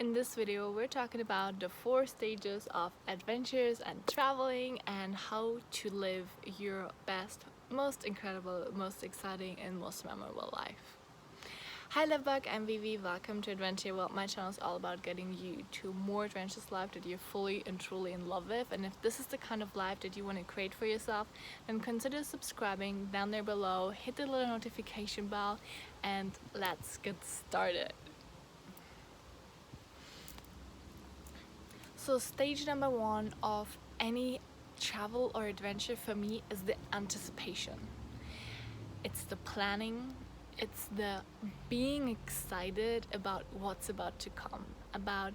In this video, we're talking about the 4 stages of adventures and traveling and how to live your best, most incredible, most exciting, and most memorable life. Hi Lovebug, I'm Vivi. Welcome to Adventure World. My channel is all about getting you to more adventurous life that you're fully and truly in love with. And if this is the kind of life that you want to create for yourself, then consider subscribing down there below. Hit the little notification bell and let's get started. So stage number 1 of any travel or adventure for me is the anticipation. It's the planning, it's the being excited about what's about to come, about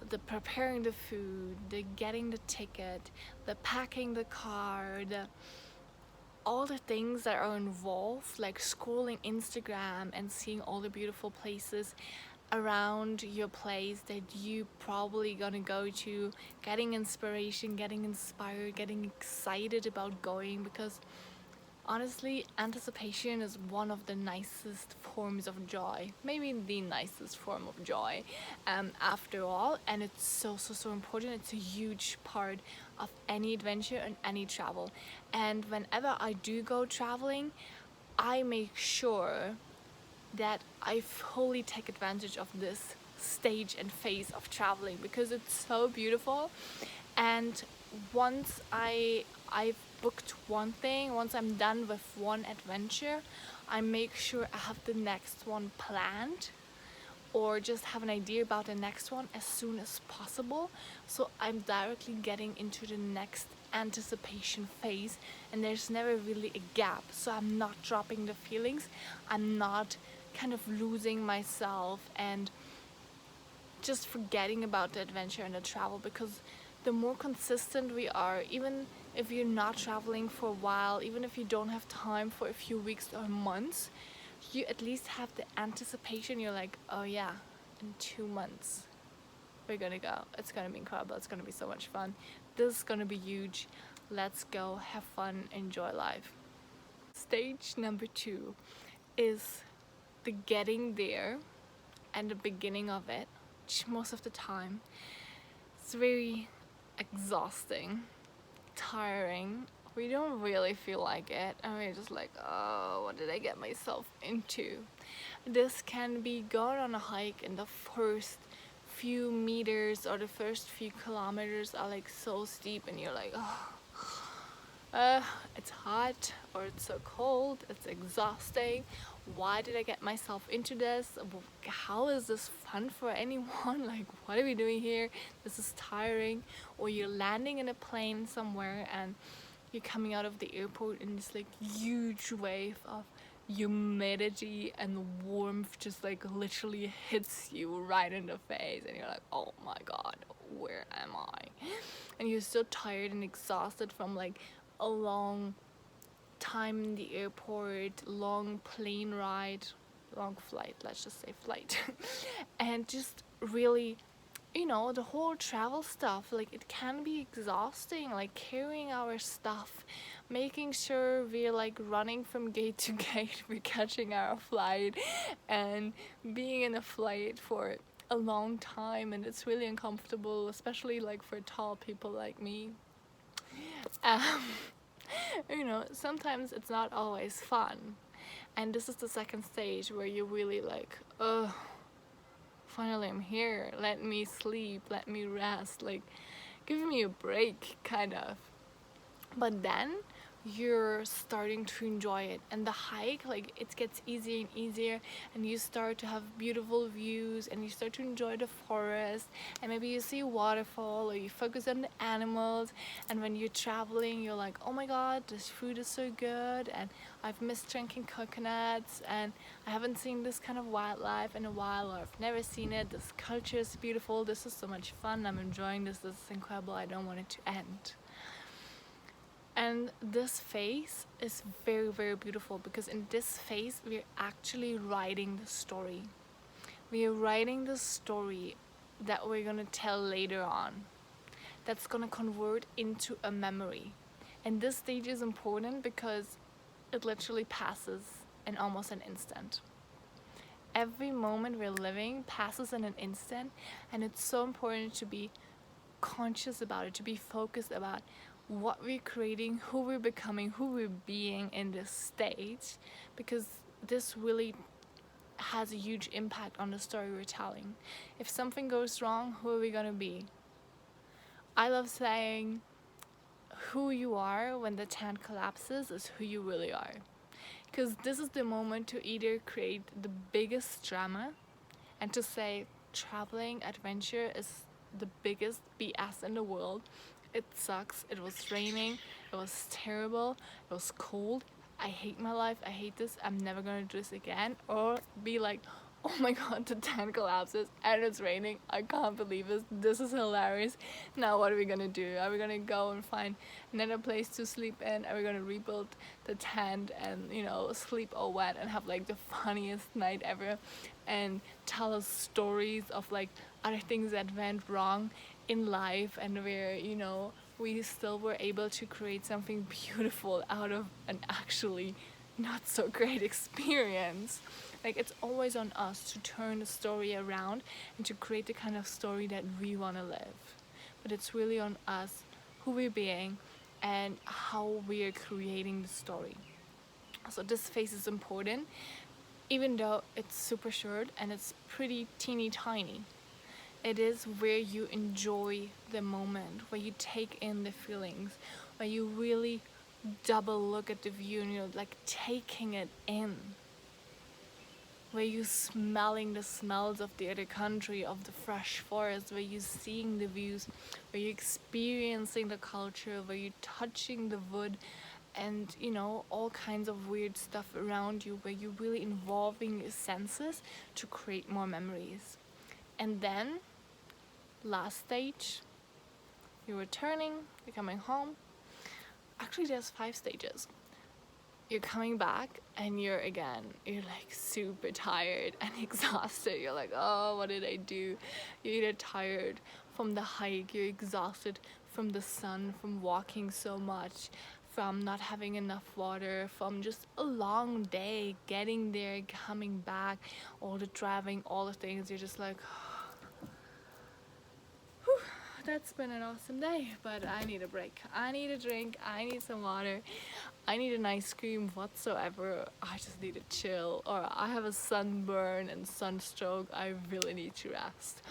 the preparing the food, the getting the ticket, the packing the car, all the things that are involved, like scrolling Instagram and seeing all the beautiful places around your place that you probably gonna go to, getting inspiration, getting inspired, getting excited about going, because honestly, anticipation is one of the nicest forms of joy, maybe the nicest form of joy after all, and it's so important. It's a huge part of any adventure and any travel. And whenever I do go traveling, I make sure that I fully take advantage of this stage and phase of traveling because it's so beautiful. And once I've booked one thing, once I'm done with one adventure, I make sure I have the next one planned or just have an idea about the next one as soon as possible, so I'm directly getting into the next anticipation phase and there's never really a gap, so I'm not dropping the feelings, I'm not kind of losing myself and just forgetting about the adventure and the travel. Because the more consistent we are, even if you're not traveling for a while, even if you don't have time for a few weeks or months, you at least have the anticipation. You're like, oh yeah, in 2 months we're gonna go, it's gonna be incredible, it's gonna be so much fun, this is gonna be huge, let's go have fun, enjoy life. Stage number 2 is the getting there and the beginning of it, which most of the time it's very exhausting, tiring. We don't really feel like it and we're just like, oh, what did I get myself into? This can be going on a hike and the first few meters or the first few kilometers are like so steep and you're like, oh, it's hot or it's so cold, it's exhausting. Why did I get myself into this? How is this fun for anyone? Like, what are we doing here? This is tiring. Or you're landing in a plane somewhere and you're coming out of the airport and this like huge wave of humidity and warmth just like literally hits you right in the face and you're like, oh my god, where am I? And you're so tired and exhausted from like a long time in the airport, long plane ride, long flight, let's just say flight. And just really, the whole travel stuff, like it can be exhausting, like carrying our stuff, making sure we're like running from gate to gate, we're catching our flight and being in a flight for a long time, and it's really uncomfortable, especially like for tall people like me. um, sometimes it's not always fun, and this is the second stage where you're really like, oh, finally I'm here, let me sleep, let me rest, like give me a break kind of. But then you're starting to enjoy it, and the hike, like it gets easier and easier, and you start to have beautiful views and you start to enjoy the forest, and maybe you see a waterfall or you focus on the animals. And when you're traveling, you're like, oh my god, this food is so good and I've missed drinking coconuts and I haven't seen this kind of wildlife in a while, or I've never seen it, this culture is beautiful, this is so much fun, I'm enjoying this is incredible, I don't want it to end. And this phase is very beautiful because in this phase we're actually writing the story. We are writing the story that we're gonna tell later on, that's gonna convert into a memory. And this stage is important because it literally passes in almost an instant. every moment we're living passes in an instant, and it's so important to be conscious about it, to be focused about what we're creating, who we're becoming, who we're being in this stage, because this really has a huge impact on the story we're telling. If something goes wrong, who are we gonna be? I love saying who you are when the tent collapses is who you really are. Because this is the moment to either create the biggest drama and to say traveling adventure is the biggest BS in the world. It sucks. It was raining. It was terrible. It was cold. I hate my life. I hate this. I'm never gonna do this again. Or be like, oh my god, the tent collapses and it's raining. I can't believe this. This is hilarious. Now what are we gonna do? Are we gonna go and find another place to sleep in? Are we gonna rebuild the tent and, you know, sleep all wet and have like the funniest night ever and tell us stories of like other things that went wrong in life and where, you know, we still were able to create something beautiful out of an actually not so great experience? Like, it's always on us to turn the story around and to create the kind of story that we want to live. But it's really on us, who we're being and how we're creating the story. So this phase is important, even though it's super short and it's pretty teeny tiny. It is where you enjoy the moment, where you take in the feelings, where you really double look at the view and you're like taking it in, where you smelling the smells of the other country, of the fresh forest, where you seeing the views, where you experiencing the culture, where you touching the wood and, you know, all kinds of weird stuff around you, where you really involving your senses to create more memories. And then last stage, you're returning, you're coming home. Actually, there's 5 stages. You're coming back and you're like super tired and exhausted. You're like, oh, what did I do? You're either tired from the hike, you're exhausted from the sun, from walking so much, from not having enough water, from just a long day, getting there, coming back, all the driving, all the things. You're just like, that's been an awesome day, but I need a break. I need a drink. I need some water. I need an ice cream whatsoever. I just need to chill. Or I have a sunburn and sunstroke. I really need to rest.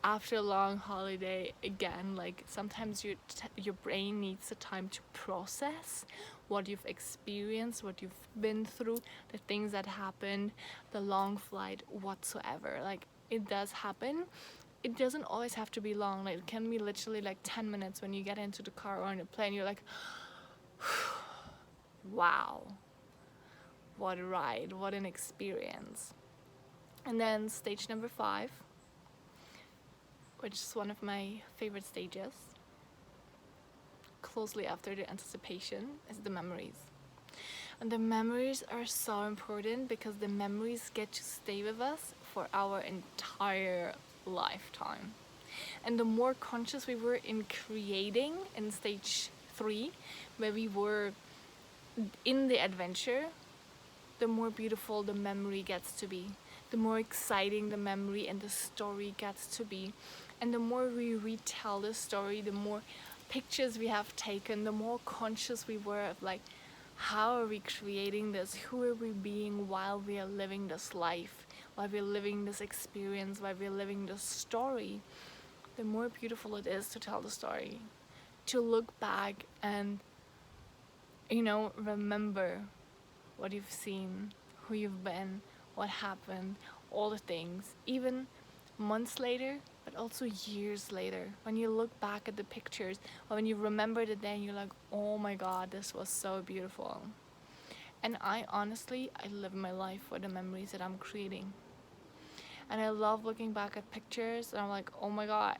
After a long holiday, again, like sometimes your brain needs the time to process what you've experienced, what you've been through, the things that happened, the long flight, whatsoever. Like, it does happen. It doesn't always have to be long. Like, it can be literally like 10 minutes when you get into the car or on a plane. You're like, wow, what a ride, what an experience. And then stage number 5, which is one of my favorite stages, closely after the anticipation, is the memories. And the memories are so important because the memories get to stay with us for our entire lifetime. And the more conscious we were in creating in stage 3, where we were in the adventure, the more beautiful the memory gets to be, the more exciting the memory and the story gets to be. And the more we retell the story, the more pictures we have taken, the more conscious we were of like, how are we creating this? Who are we being while we are living this life? While we're living this experience, while we're living this story, the more beautiful it is to tell the story. To look back and, you know, remember what you've seen, who you've been, what happened, all the things, even months later, but also years later. When you look back at the pictures, or when you remember the day, you're like, oh my god, this was so beautiful. And I live my life for the memories that I'm creating. And I love looking back at pictures and I'm like, oh my god,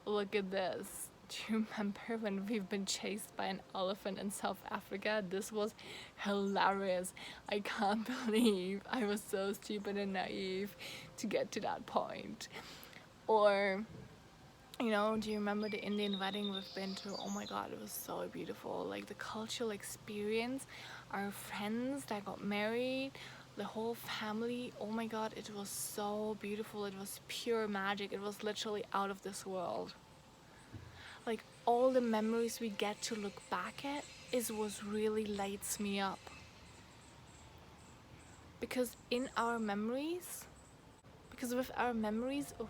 look at this. Do you remember when we've been chased by an elephant in South Africa? This was hilarious. I can't believe I was so stupid and naive to get to that point. Or, you know, do you remember the Indian wedding we've been to? Oh my god, it was so beautiful. Like the cultural experience, our friends that got married, the whole family, oh my god, it was so beautiful. It was pure magic. It was literally out of this world. Like, all the memories we get to look back at is what really lights me up. Because with our memories,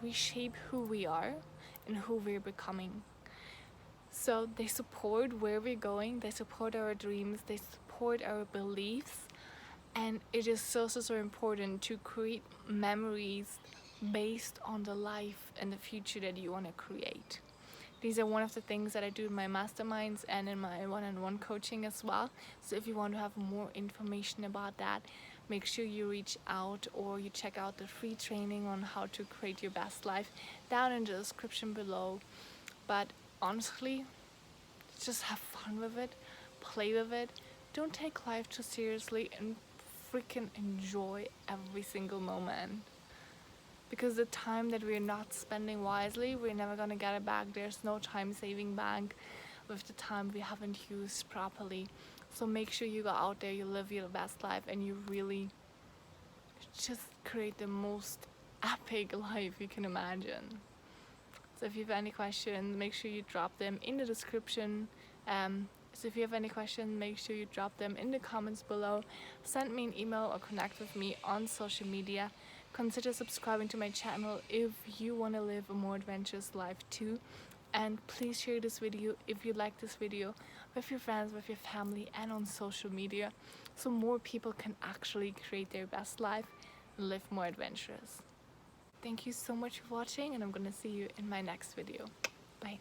we shape who we are and who we're becoming. So they support where we're going, they support our dreams, they support our beliefs, and it is so important to create memories based on the life and the future that you want to create. These are one of the things that I do in my masterminds and in my one-on-one coaching as well. So if you want to have more information about that, make sure you reach out or you check out the free training on how to create your best life down in the description below. But honestly, just have fun with it, play with it. Don't take life too seriously and freaking enjoy every single moment. Because the time that we're not spending wisely, we're never gonna get it back. There's no time saving bank with the time we haven't used properly. So make sure you go out there, you live your best life, and you really just create the most epic life you can imagine. So if you have any questions, make sure you drop them in the description. So if you have any questions, make sure you drop them in the comments below. Send me an email or connect with me on social media. Consider subscribing to my channel if you want to live a more adventurous life too. And please share this video if you like this video with your friends, with your family, and on social media, so more people can actually create their best life and live more adventurous. Thank you so much for watching, and I'm gonna see you in my next video. Bye.